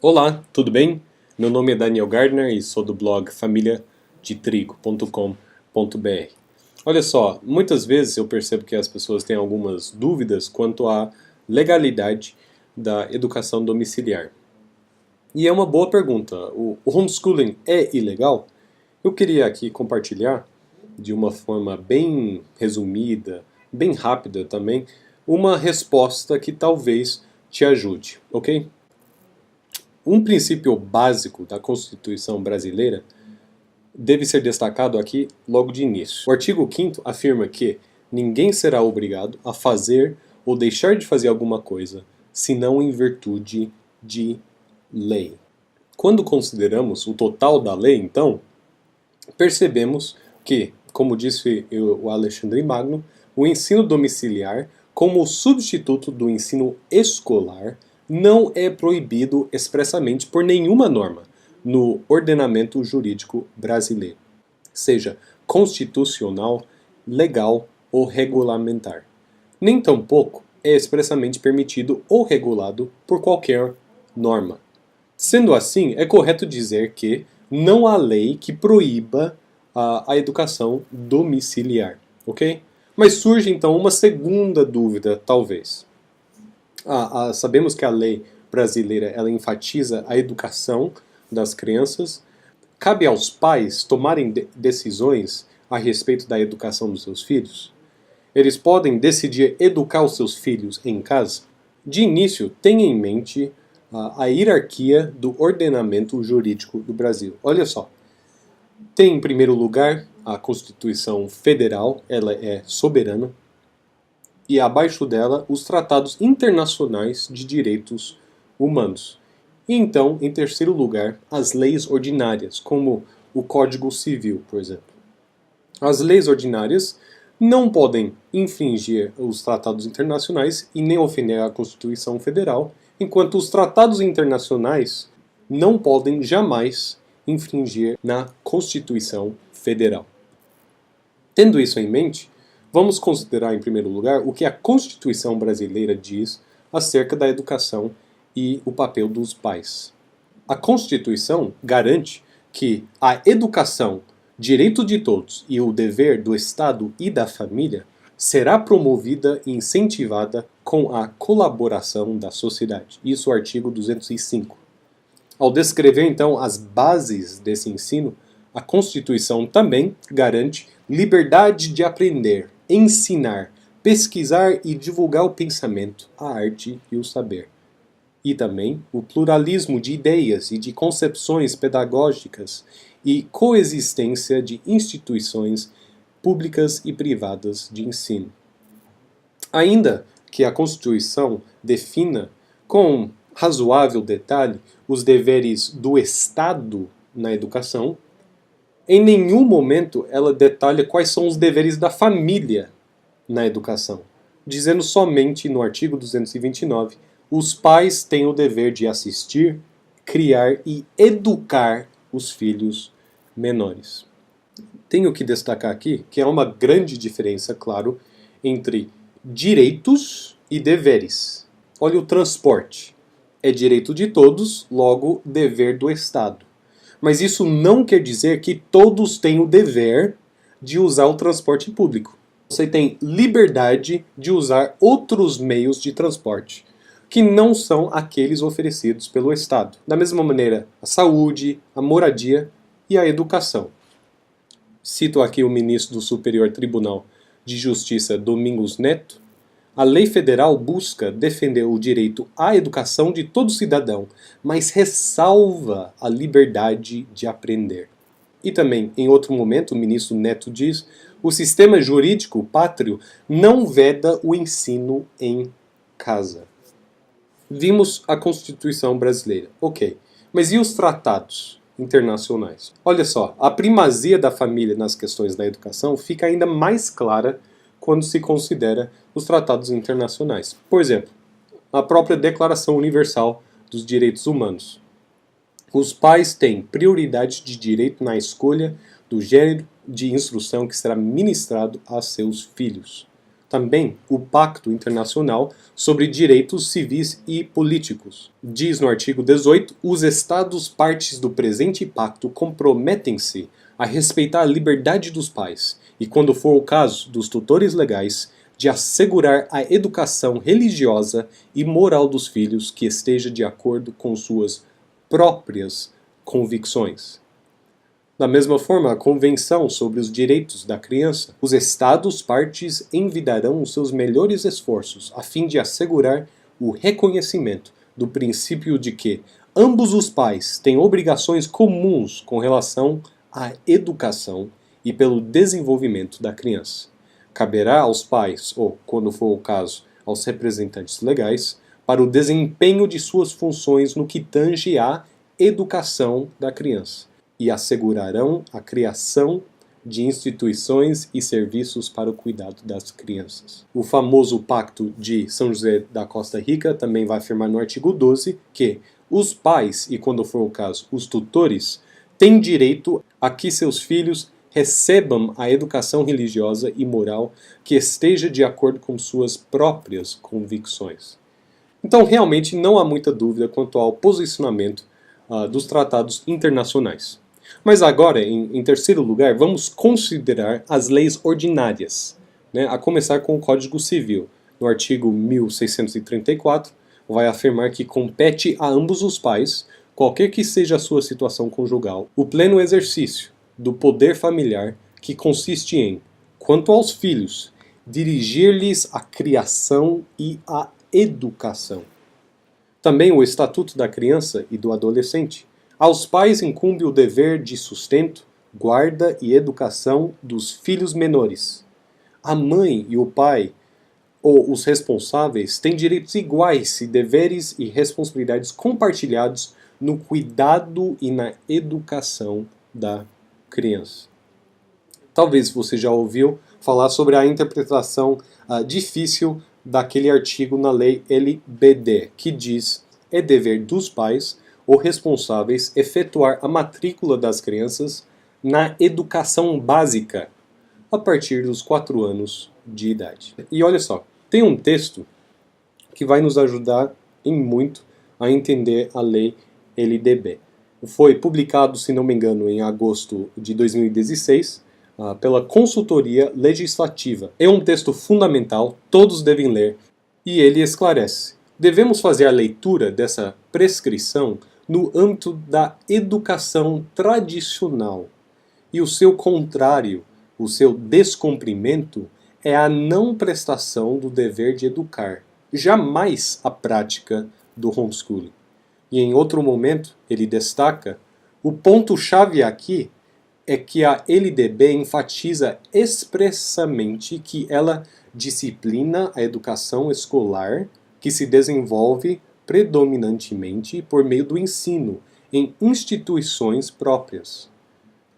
Olá, tudo bem? Meu nome é Daniel Gardner e sou do blog famíliadetrigo.com.br. Olha só, muitas vezes eu percebo que as pessoas têm algumas dúvidas quanto à legalidade da educação domiciliar. E é uma boa pergunta. O homeschooling é ilegal? Eu queria aqui compartilhar, de uma forma bem resumida, bem rápida também, uma resposta que talvez te ajude, ok? Um princípio básico da Constituição brasileira deve ser destacado aqui logo de início. O artigo 5º afirma que ninguém será obrigado a fazer ou deixar de fazer alguma coisa, senão em virtude de lei. Quando consideramos o total da lei, então, percebemos que, como disse o Alexandre Magno, o ensino domiciliar, como substituto do ensino escolar, não é proibido expressamente por nenhuma norma no ordenamento jurídico brasileiro, seja constitucional, legal ou regulamentar. Nem tampouco é expressamente permitido ou regulado por qualquer norma. Sendo assim, é correto dizer que não há lei que proíba a educação domiciliar, ok? Mas surge então uma segunda dúvida, talvez. Sabemos que a lei brasileira ela enfatiza a educação das crianças. Cabe aos pais tomarem decisões a respeito da educação dos seus filhos? Eles podem decidir educar os seus filhos em casa? De início, tenha em mente a hierarquia do ordenamento jurídico do Brasil. Olha só, tem em primeiro lugar a Constituição Federal, ela é soberana, e abaixo dela os tratados internacionais de direitos humanos. E então, em terceiro lugar, as leis ordinárias, como o Código Civil, por exemplo. As leis ordinárias não podem infringir os tratados internacionais e nem ofender a Constituição Federal, enquanto os tratados internacionais não podem jamais infringir na Constituição Federal. Tendo isso em mente, vamos considerar em primeiro lugar o que a Constituição brasileira diz acerca da educação e o papel dos pais. A Constituição garante que a educação, direito de todos e o dever do Estado e da família será promovida e incentivada com a colaboração da sociedade. Isso é o artigo 205. Ao descrever então as bases desse ensino, a Constituição também garante liberdade de aprender, ensinar, pesquisar e divulgar o pensamento, a arte e o saber. E também o pluralismo de ideias e de concepções pedagógicas e coexistência de instituições públicas e privadas de ensino. Ainda que a Constituição defina com razoável detalhe os deveres do Estado na educação, em nenhum momento ela detalha quais são os deveres da família na educação, dizendo somente no artigo 229, os pais têm o dever de assistir, criar e educar os filhos menores. Tenho que destacar aqui que há uma grande diferença, claro, entre direitos e deveres. Olha o transporte. É direito de todos, logo dever do Estado. Mas isso não quer dizer que todos têm o dever de usar o transporte público. Você tem liberdade de usar outros meios de transporte, que não são aqueles oferecidos pelo Estado. Da mesma maneira, a saúde, a moradia e a educação. Cito aqui o ministro do Superior Tribunal de Justiça, Domingos Neto. A lei federal busca defender o direito à educação de todo cidadão, mas ressalva a liberdade de aprender. E também, em outro momento, o ministro Neto diz: o sistema jurídico pátrio não veda o ensino em casa. Vimos a Constituição brasileira, ok. Mas e os tratados internacionais? Olha só, a primazia da família nas questões da educação fica ainda mais clara quando se considera os tratados internacionais. Por exemplo, a própria Declaração Universal dos Direitos Humanos. Os pais têm prioridade de direito na escolha do gênero de instrução que será ministrado a seus filhos. também o Pacto Internacional sobre Direitos Civis e Políticos. Diz no artigo 18, os Estados partes do presente pacto comprometem-se a respeitar a liberdade dos pais e, quando for o caso, dos tutores legais, de assegurar a educação religiosa e moral dos filhos que esteja de acordo com suas próprias convicções. Da mesma forma, a Convenção sobre os Direitos da Criança, os Estados partes envidarão os seus melhores esforços a fim de assegurar o reconhecimento do princípio de que ambos os pais têm obrigações comuns com relação à educação e pelo desenvolvimento da criança. Caberá aos pais, ou, quando for o caso, aos representantes legais, para o desempenho de suas funções no que tange à educação da criança, e assegurarão a criação de instituições e serviços para o cuidado das crianças. O famoso Pacto de São José da Costa Rica também vai afirmar no artigo 12 que os pais, e quando for o caso, os tutores, têm direito a que seus filhos recebam a educação religiosa e moral que esteja de acordo com suas próprias convicções. Então, realmente, não há muita dúvida quanto ao posicionamento dos tratados internacionais. Mas agora, em terceiro lugar, vamos considerar as leis ordinárias, né? A começar com o Código Civil. No artigo 1634, vai afirmar que compete a ambos os pais, qualquer que seja a sua situação conjugal, o pleno exercício do poder familiar, que consiste em, quanto aos filhos, dirigir-lhes a criação e a educação. Também o Estatuto da Criança e do Adolescente. Aos pais incumbe o dever de sustento, guarda e educação dos filhos menores. A mãe e o pai, ou os responsáveis, têm direitos iguais e deveres e responsabilidades compartilhados no cuidado e na educação da criança. Talvez você já ouviu falar sobre a interpretação difícil daquele artigo na lei LBD, que diz: é dever dos pais ou responsáveis efetuar a matrícula das crianças na educação básica a partir dos 4 anos de idade. E olha só, tem um texto que vai nos ajudar em muito a entender a lei LDB. Foi publicado, se não me engano, em agosto de 2016, pela Consultoria Legislativa. É um texto fundamental, todos devem ler, e ele esclarece: devemos fazer a leitura dessa prescrição no âmbito da educação tradicional, e o seu contrário, o seu descumprimento, é a não prestação do dever de educar, jamais a prática do homeschooling. E em outro momento, ele destaca: o ponto-chave aqui é que a LDB enfatiza expressamente que ela disciplina a educação escolar que se desenvolve predominantemente por meio do ensino em instituições próprias.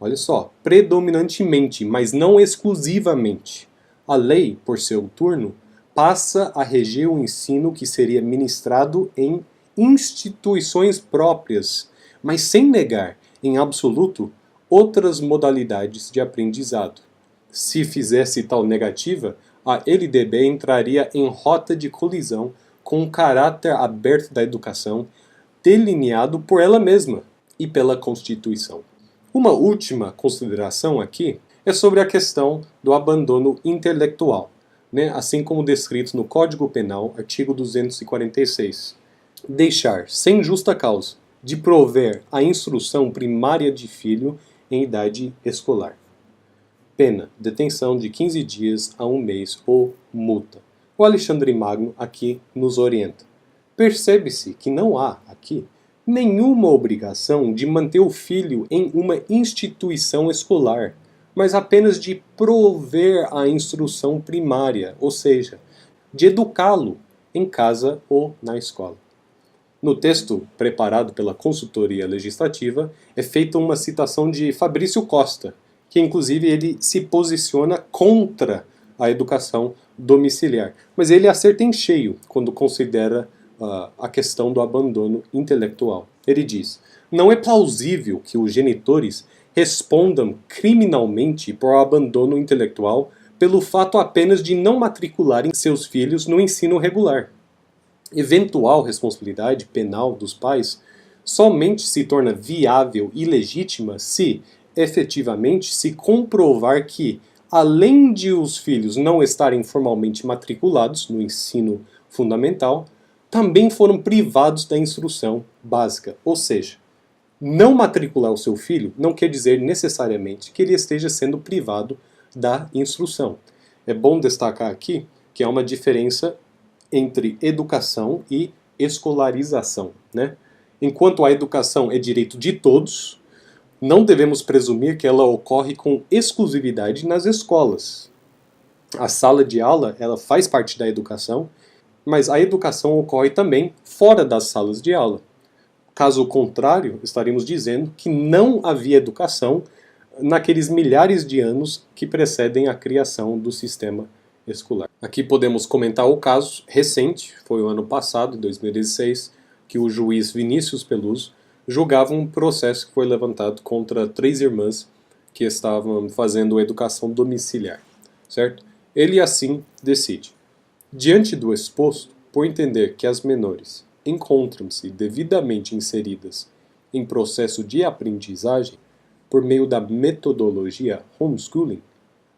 Olha só, predominantemente, mas não exclusivamente. A lei, por seu turno, passa a reger o ensino que seria ministrado em instituições próprias, mas sem negar, em absoluto, outras modalidades de aprendizado. Se fizesse tal negativa, a LDB entraria em rota de colisão com o caráter aberto da educação, delineado por ela mesma e pela Constituição. Uma última consideração aqui é sobre a questão do abandono intelectual, né? Assim como descrito no Código Penal, artigo 246. Deixar, sem justa causa, de prover a instrução primária de filho em idade escolar. Pena, detenção de 15 dias a 1 mês ou multa. O Alexandre Magno aqui nos orienta. Percebe-se que não há, aqui, nenhuma obrigação de manter o filho em uma instituição escolar, mas apenas de prover a instrução primária, ou seja, de educá-lo em casa ou na escola. No texto preparado pela Consultoria Legislativa é feita uma citação de Fabrício Costa, que inclusive ele se posiciona contra a educação domiciliar. Mas ele acerta em cheio quando considera a questão do abandono intelectual. Ele diz: não é plausível que os genitores respondam criminalmente por abandono intelectual pelo fato apenas de não matricularem seus filhos no ensino regular. Eventual responsabilidade penal dos pais somente se torna viável e legítima se, efetivamente, se comprovar que, além de os filhos não estarem formalmente matriculados no ensino fundamental, também foram privados da instrução básica. Ou seja, não matricular o seu filho não quer dizer necessariamente que ele esteja sendo privado da instrução. É bom destacar aqui que há uma diferença entre educação e escolarização, né? Enquanto a educação é direito de todos, não devemos presumir que ela ocorre com exclusividade nas escolas. A sala de aula, ela faz parte da educação, mas a educação ocorre também fora das salas de aula. Caso contrário, estaríamos dizendo que não havia educação naqueles milhares de anos que precedem a criação do sistema escolar. Aqui podemos comentar o caso recente, foi o ano passado, 2016, que o juiz Vinícius Peluso julgava um processo que foi levantado contra 3 irmãs que estavam fazendo educação domiciliar, certo? Ele assim decide: diante do exposto, por entender que as menores encontram-se devidamente inseridas em processo de aprendizagem por meio da metodologia homeschooling,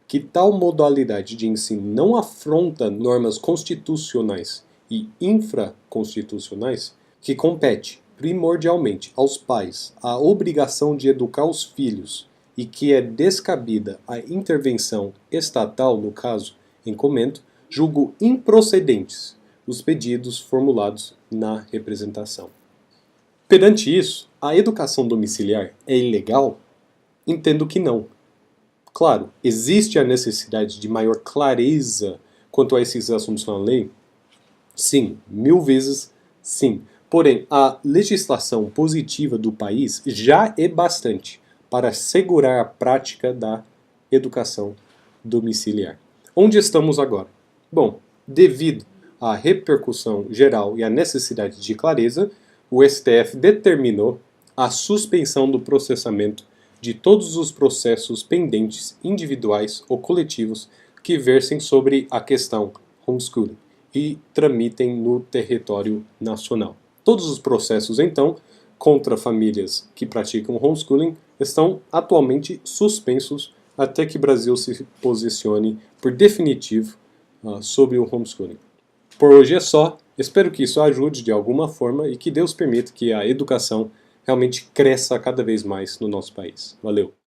que tal modalidade de ensino não afronta normas constitucionais e infraconstitucionais, que compete primordialmente aos pais a obrigação de educar os filhos e que é descabida a intervenção estatal no caso em comento, julgo improcedentes os pedidos formulados na representação. Perante isso, a educação domiciliar é ilegal? Entendo que não. Claro, existe a necessidade de maior clareza quanto a esses assuntos na lei? Sim, 1000 vezes sim. Porém, a legislação positiva do país já é bastante para assegurar a prática da educação domiciliar. Onde estamos agora? Bom, devido à repercussão geral e à necessidade de clareza, o STF determinou a suspensão do processamento de todos os processos pendentes individuais ou coletivos que versem sobre a questão homeschooling e tramitem no território nacional. Todos os processos, então, contra famílias que praticam homeschooling estão atualmente suspensos até que o Brasil se posicione por definitivo sobre o homeschooling. Por hoje é só. Espero que isso ajude de alguma forma e que Deus permita que a educação realmente cresça cada vez mais no nosso país. Valeu!